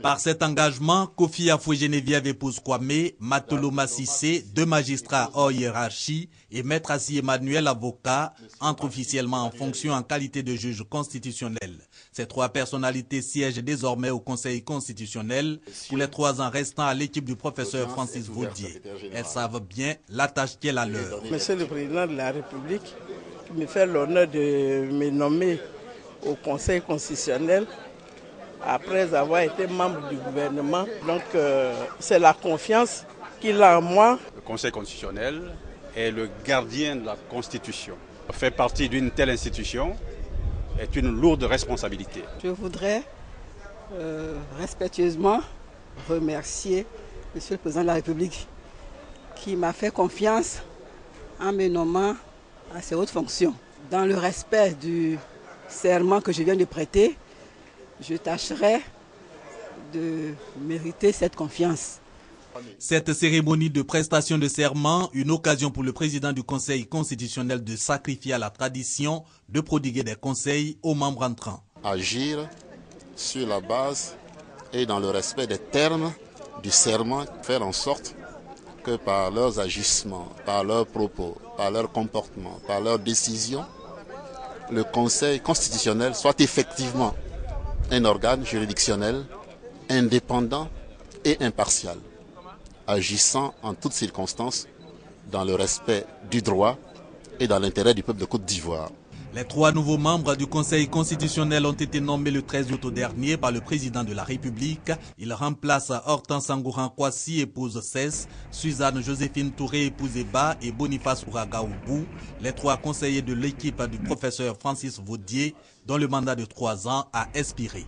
Par cet engagement, Kofi Afoué-Geneviève épouse Kwame, Matolo Massissé, 2 magistrats hors hiérarchie et Maître Assi Emmanuel, avocat, entrent officiellement en fonction en qualité de juge constitutionnel. Ces 3 personnalités siègent désormais au Conseil constitutionnel pour les 3 ans restants à l'équipe du professeur Francis Vaudier. Elles savent bien la tâche qui est la leur. Monsieur le Président de la République, qui me fait l'honneur de me nommer au Conseil constitutionnel après avoir été membre du gouvernement. Donc c'est la confiance qu'il a en moi. Le Conseil constitutionnel est le gardien de la Constitution. Faire partie d'une telle institution est une lourde responsabilité. Je voudrais respectueusement remercier Monsieur le Président de la République qui m'a fait confiance en me nommant à ces hautes fonctions. Dans le respect du serment que je viens de prêter, je tâcherai de mériter cette confiance. Cette cérémonie de prestation de serment, une occasion pour le président du Conseil constitutionnel de sacrifier à la tradition, de prodiguer des conseils aux membres entrants. Agir sur la base et dans le respect des termes du serment, faire en sorte que par leurs agissements, par leurs propos, par leur comportement, par leurs décisions, le Conseil constitutionnel soit effectivement un organe juridictionnel indépendant et impartial, agissant en toutes circonstances dans le respect du droit et dans l'intérêt du peuple de Côte d'Ivoire. Les 3 nouveaux membres du Conseil constitutionnel ont été nommés le 13 août dernier par le président de la République. Ils remplacent Hortense Sangouran Kwasi, épouse Cesse, Suzanne Joséphine Touré, épouse Eba, et Boniface Ouraga Oubou, les 3 conseillers de l'équipe du professeur Francis Vaudier, dont le mandat de 3 ans a expiré.